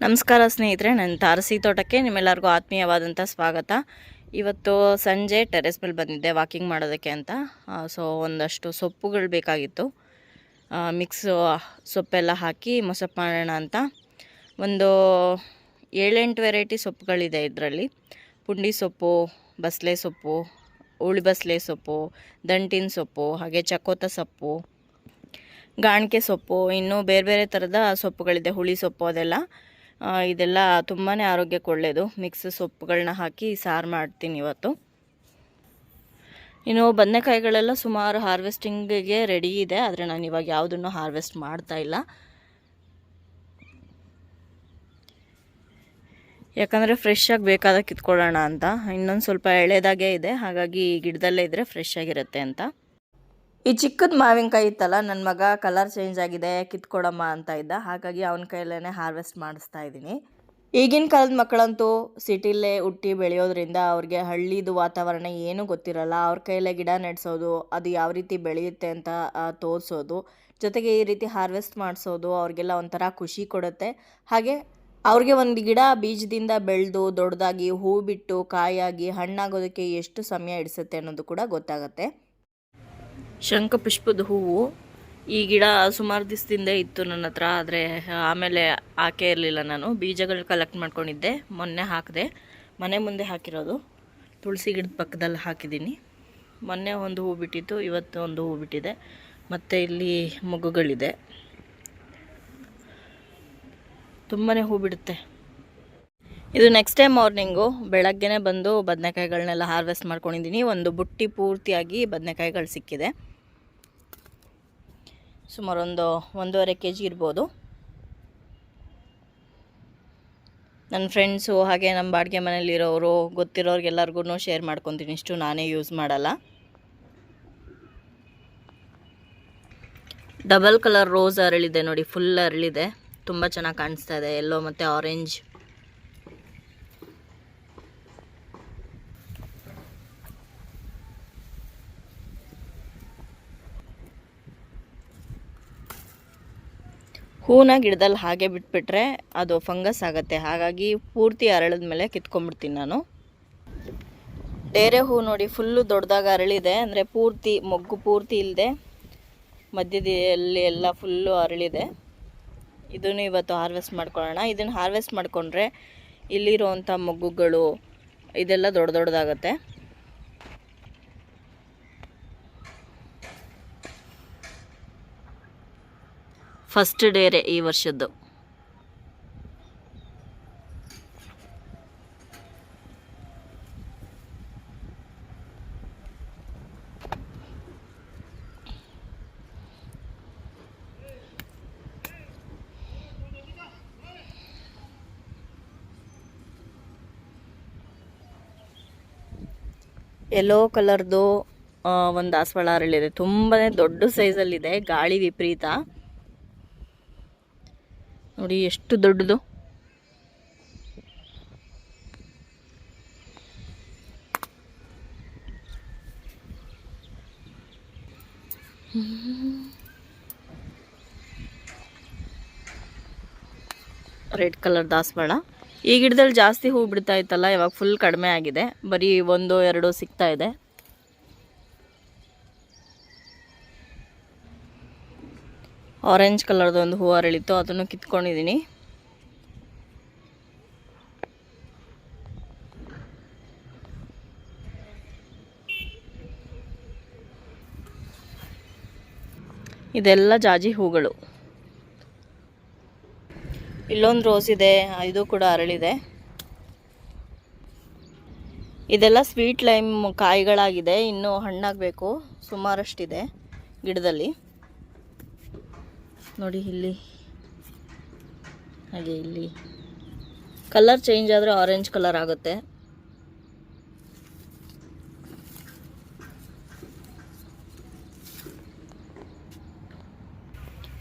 ನಮಸ್ಕಾರ ಸ್ನೇಹಿತರೆ, ನನ್ನ ತಾರಸಿ ತೋಟಕ್ಕೆ ನಿಮ್ಮೆಲ್ಲರಿಗೂ ಆತ್ಮೀಯವಾದಂಥ ಸ್ವಾಗತ. ಇವತ್ತು ಸಂಜೆ ಟೆರೆಸ್ ಮೇಲೆ ಬಂದಿದ್ದೆ ವಾಕಿಂಗ್ ಮಾಡೋದಕ್ಕೆ ಅಂತ. ಸೊ ಒಂದಷ್ಟು ಸೊಪ್ಪುಗಳು ಬೇಕಾಗಿತ್ತು. ಮಿಕ್ಸ್ ಸೊಪ್ಪೆಲ್ಲ ಹಾಕಿ ಮೊಸಪ್ಪು ಮಾಡೋಣ ಅಂತ. ಒಂದು 7-8 ವೆರೈಟಿ ಸೊಪ್ಪುಗಳಿದೆ ಇದರಲ್ಲಿ. ಪುಂಡಿ ಸೊಪ್ಪು, ಬಸಳೆ ಸೊಪ್ಪು, ಉಳಿ ಬಸಳೆ ಸೊಪ್ಪು, ದಂಟಿನ ಸೊಪ್ಪು, ಹಾಗೆ ಚಕೋತ ಸೊಪ್ಪು, ಗಾಣಿಕೆ ಸೊಪ್ಪು, ಇನ್ನೂ ಬೇರೆ ಬೇರೆ ಥರದ ಸೊಪ್ಪುಗಳಿದೆ, ಹುಳಿ ಸೊಪ್ಪು ಅದೆಲ್ಲ. ಇದೆಲ್ಲ ತುಂಬಾ ಆರೋಗ್ಯಕ್ಕೆ ಒಳ್ಳೆಯದು. ಮಿಕ್ಸ್ ಸೊಪ್ಪುಗಳನ್ನ ಹಾಕಿ ಸಾರು ಮಾಡ್ತೀನಿ ಇವತ್ತು. ಇನ್ನು ಬದನೆಕಾಯಿಗಳೆಲ್ಲ ಸುಮಾರು ಹಾರ್ವೆಸ್ಟಿಂಗಿಗೆ ರೆಡಿ ಇದೆ, ಆದರೆ ನಾನು ಇವಾಗ ಯಾವುದನ್ನು ಹಾರ್ವೆಸ್ಟ್ ಮಾಡ್ತಾ ಇಲ್ಲ. ಯಾಕಂದರೆ ಫ್ರೆಶ್ ಆಗಿ ಬೇಕಾದ ಕಿತ್ಕೊಳ್ಳೋಣ ಅಂತ. ಇನ್ನೊಂದು ಸ್ವಲ್ಪ ಎಳೆದಾಗೆ ಇದೆ, ಹಾಗಾಗಿ ಗಿಡದಲ್ಲೇ ಇದ್ದರೆ ಫ್ರೆಶ್ ಆಗಿರುತ್ತೆ ಅಂತ. ಈ ಚಿಕ್ಕದ ಮಾವಿನಕಾಯಿ ಇತ್ತಲ್ಲ, ನನ್ನ ಮಗ ಕಲರ್ ಚೇಂಜ್ ಆಗಿದೆ ಕಿತ್ಕೊಡಮ್ಮ ಅಂತ ಇದ್ದ, ಹಾಗಾಗಿ ಅವನ ಕೈಯಲ್ಲೇ ಹಾರ್ವೆಸ್ಟ್ ಮಾಡಿಸ್ತಾ ಇದ್ದೀನಿ. ಈಗಿನ ಕಾಲದ ಮಕ್ಕಳಂತೂ ಸಿಟಿಲೇ ಹುಟ್ಟಿ ಬೆಳೆಯೋದ್ರಿಂದ ಅವ್ರಿಗೆ ಹಳ್ಳಿದು ವಾತಾವರಣ ಏನೂ ಗೊತ್ತಿರಲ್ಲ. ಅವ್ರ ಕೈಯಲ್ಲೇ ಗಿಡ ನೆಡ್ಸೋದು, ಅದು ಯಾವ ರೀತಿ ಬೆಳೆಯುತ್ತೆ ಅಂತ ತೋರಿಸೋದು, ಜೊತೆಗೆ ಈ ರೀತಿ ಹಾರ್ವೆಸ್ಟ್ ಮಾಡಿಸೋದು ಅವ್ರಿಗೆಲ್ಲ ಒಂಥರ ಖುಷಿ ಕೊಡುತ್ತೆ. ಹಾಗೆ ಅವ್ರಿಗೆ ಒಂದು ಗಿಡ ಬೀಜದಿಂದ ಬೆಳೆದು ದೊಡ್ಡದಾಗಿ ಹೂ ಬಿಟ್ಟು ಕಾಯಾಗಿ ಹಣ್ಣಾಗೋದಕ್ಕೆ ಎಷ್ಟು ಸಮಯ ಹಿಡಿಸುತ್ತೆ ಅನ್ನೋದು ಕೂಡ ಗೊತ್ತಾಗುತ್ತೆ. ಶಂಖಪುಷ್ಪದ ಹೂವು ಈ ಗಿಡ ಸುಮಾರು ದಿವಸದಿಂದ ಇತ್ತು ನನ್ನ ಹತ್ರ, ಆದರೆ ಆಮೇಲೆ ಹಾಕೇ ಇರಲಿಲ್ಲ. ನಾನು ಬೀಜಗಳು ಕಲೆಕ್ಟ್ ಮಾಡ್ಕೊಂಡಿದ್ದೆ, ಮೊನ್ನೆ ಹಾಕಿದೆ. ಮನೆ ಮುಂದೆ ಹಾಕಿರೋದು, ತುಳಸಿ ಗಿಡದ ಪಕ್ಕದಲ್ಲಿ ಹಾಕಿದ್ದೀನಿ. ಮೊನ್ನೆ ಒಂದು ಹೂ ಬಿಟ್ಟಿತ್ತು, ಇವತ್ತು ಒಂದು ಹೂ ಬಿಟ್ಟಿದೆ, ಮತ್ತು ಇಲ್ಲಿ ಮೊಗ್ಗುಗಳಿದೆ. ತುಂಬಾ ಹೂ ಬಿಡುತ್ತೆ. ಇದು ನೆಕ್ಸ್ಟ್ ಟೈಮ್ ಮಾರ್ನಿಂಗು ಬೆಳಗ್ಗೆನೇ ಬಂದು ಬದನೆಕಾಯಿಗಳನ್ನೆಲ್ಲ ಹಾರ್ವೆಸ್ಟ್ ಮಾಡ್ಕೊಂಡಿದ್ದೀನಿ. ಒಂದು ಬುಟ್ಟಿ ಪೂರ್ತಿಯಾಗಿ ಬದನೆಕಾಯಿಗಳು ಸಿಕ್ಕಿದೆ. ಸುಮಾರು ಒಂದು 1.5 kg ಇರ್ಬೋದು. ನನ್ನ ಫ್ರೆಂಡ್ಸು ಹಾಗೆ ನಮ್ಮ ಬಾಡಿಗೆ ಮನೇಲಿರೋರು ಗೊತ್ತಿರೋರಿಗೆಲ್ಲರಿಗೂ ಶೇರ್ ಮಾಡ್ಕೊತೀನಿ. ಇಷ್ಟು ನಾನೇ ಯೂಸ್ ಮಾಡಲ್ಲ. ಡಬಲ್ ಕಲರ್ ರೋಸ್ ಅರಳಿದೆ ನೋಡಿ, ಫುಲ್ ಅರಳಿದೆ, ತುಂಬ ಚೆನ್ನಾಗಿ ಕಾಣಿಸ್ತಾ ಇದೆ. ಯೆಲ್ಲೋ ಮತ್ತು ಆರೆಂಜ್. ಹೂನ ಗಿಡದಲ್ಲಿ ಹಾಗೆ ಬಿಟ್ಬಿಟ್ರೆ ಅದು ಫಂಗಸ್ ಆಗುತ್ತೆ, ಹಾಗಾಗಿ ಪೂರ್ತಿ ಅರಳಿದ ಮೇಲೆ ಕಿತ್ಕೊಂಡ್ಬಿಡ್ತೀನಿ ನಾನು. ಡೇರೆ ಹೂ ನೋಡಿ ಫುಲ್ಲು ದೊಡ್ಡದಾಗ ಅರಳಿದೆ, ಅಂದರೆ ಪೂರ್ತಿ ಮೊಗ್ಗು ಪೂರ್ತಿ ಇಲ್ಲದೆ ಮಧ್ಯದಲ್ಲಿ ಎಲ್ಲ ಫುಲ್ಲು ಅರಳಿದೆ. ಇದನ್ನು ಇವತ್ತು ಹಾರ್ವೆಸ್ಟ್ ಮಾಡ್ಕೊಳ್ಳೋಣ. ಇದನ್ನು ಹಾರ್ವೆಸ್ಟ್ ಮಾಡಿಕೊಂಡ್ರೆ ಇಲ್ಲಿರುವಂಥ ಮೊಗ್ಗುಗಳು ಇದೆಲ್ಲ ದೊಡ್ಡದಾಗುತ್ತೆ. ಫಸ್ಟ್ ಡೇರೆ ಈ ವರ್ಷದ್ದು. ಯೆಲ್ಲೋ ಕಲರ್ದು ಒಂದು ದಾಸವಾಳ ಅರಳಿದೆ, ತುಂಬಾ ದೊಡ್ಡ ಸೈಜಲ್ಲಿದೆ. ಗಾಳಿ ವಿಪರೀತ ನೋಡಿ ಎಷ್ಟು ದೊಡ್ಡದು. ರೆಡ್ ಕಲರ್ ದಾಸವಾಳ. ಈ ಗಿಡದಲ್ಲಿ ಜಾಸ್ತಿ ಹೂ ಬಿಡ್ತಾ ಇತ್ತಲ್ಲ, ಇವಾಗ ಫುಲ್ ಕಡಿಮೆ ಆಗಿದೆ, ಬರೀ 1-2 ಸಿಗ್ತಾ ಇದೆ. ಆರೆಂಜ್ ಕಲರ್ದು ಒಂದು ಹೂ ಅರಳಿತ್ತು, ಅದನ್ನು ಕಿತ್ಕೊಂಡಿದ್ದೀನಿ. ಇದೆಲ್ಲ ಜಾಜಿ ಹೂಗಳು. ಇಲ್ಲೊಂದು ರೋಸ್ ಇದೆ, ಇದು ಕೂಡ ಅರಳಿದೆ. ಇದೆಲ್ಲ ಸ್ವೀಟ್ ಲೈಮ್ ಕಾಯಿಗಳಾಗಿದೆ, ಇನ್ನೂ ಹಣ್ಣಾಗಬೇಕು, ಸುಮಾರಷ್ಟಿದೆ ಗಿಡದಲ್ಲಿ. ನೋಡಿ ಇಲ್ಲಿ ಹಾಗೆ ಇಲ್ಲಿ ಕಲರ್ ಚೇಂಜ್ ಆದರೆ ಆರೆಂಜ್ ಕಲರ್ ಆಗುತ್ತೆ.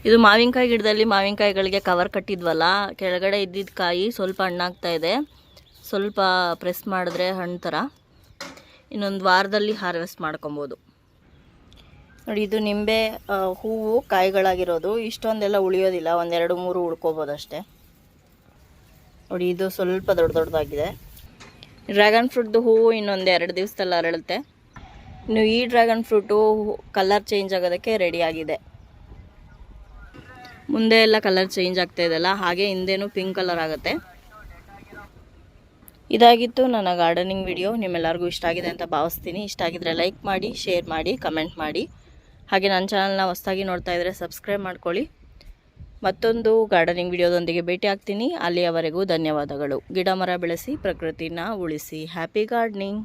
ಇದು ಮಾವಿನಕಾಯಿ ಗಿಡದಲ್ಲಿ ಮಾವಿನಕಾಯಿಗಳಿಗೆ ಕವರ್ ಕಟ್ಟಿದ್ವಲ್ಲ, ಕೆಳಗಡೆ ಇದ್ದಿದ್ದ ಕಾಯಿ ಸ್ವಲ್ಪ ಹಣ್ಣಾಗ್ತಾ ಇದೆ. ಸ್ವಲ್ಪ ಪ್ರೆಸ್ ಮಾಡಿದ್ರೆ ಹಣ್ಣು ಥರ. ಇನ್ನೊಂದು ವಾರದಲ್ಲಿ ಹಾರ್ವೆಸ್ಟ್ ಮಾಡ್ಕೊಬೋದು. ನೋಡಿ, ಇದು ನಿಂಬೆ ಹೂವು ಕಾಯಿಗಳಾಗಿರೋದು. ಇಷ್ಟೊಂದೆಲ್ಲ ಉಳಿಯೋದಿಲ್ಲ, 1-2-3 ಉಳ್ಕೊಬೋದು ಅಷ್ಟೇ. ನೋಡಿ, ಇದು ಸ್ವಲ್ಪ ದೊಡ್ಡದಾಗಿದೆ. ಡ್ರ್ಯಾಗನ್ ಫ್ರೂಟ್ದು ಹೂವು ಇನ್ನೊಂದು 2 ದಿವಸದಲ್ಲಿ ಅರಳುತ್ತೆ. ಇನ್ನು ಈ ಡ್ರ್ಯಾಗನ್ ಫ್ರೂಟು ಕಲರ್ ಚೇಂಜ್ ಆಗೋದಕ್ಕೆ ರೆಡಿ ಆಗಿದೆ. ಮುಂದೆ ಎಲ್ಲ ಕಲರ್ ಚೇಂಜ್ ಆಗ್ತಾ ಇದೆಯಲ್ಲ, ಹಾಗೆ ಹಿಂದೆನೂ ಪಿಂಕ್ ಕಲರ್ ಆಗುತ್ತೆ. ಇದಾಗಿತ್ತು ನನ್ನ ಗಾರ್ಡನಿಂಗ್ ವಿಡಿಯೋ. ನಿಮ್ಮೆಲ್ಲರಿಗೂ ಇಷ್ಟ ಆಗಿದೆ ಅಂತ ಭಾವಿಸ್ತೀನಿ. ಇಷ್ಟ ಆಗಿದ್ರೆ ಲೈಕ್ ಮಾಡಿ, ಶೇರ್ ಮಾಡಿ, ಕಮೆಂಟ್ ಮಾಡಿ. ಹಾಗೆ ನನ್ನ ಚಾನಲ್ನ ಹೊಸದಾಗಿ ನೋಡ್ತಾ ಇದ್ದರೆ ಸಬ್ಸ್ಕ್ರೈಬ್ ಮಾಡ್ಕೊಳ್ಳಿ. ಮತ್ತೊಂದು ಗಾರ್ಡನಿಂಗ್ ವಿಡಿಯೋದೊಂದಿಗೆ ಭೇಟಿ ಆಗ್ತೀನಿ. ಅಲ್ಲಿಯವರೆಗೂ ಧನ್ಯವಾದಗಳು. ಗಿಡ ಮರ ಬೆಳೆಸಿ, ಪ್ರಕೃತಿನ ಉಳಿಸಿ. Happy gardening.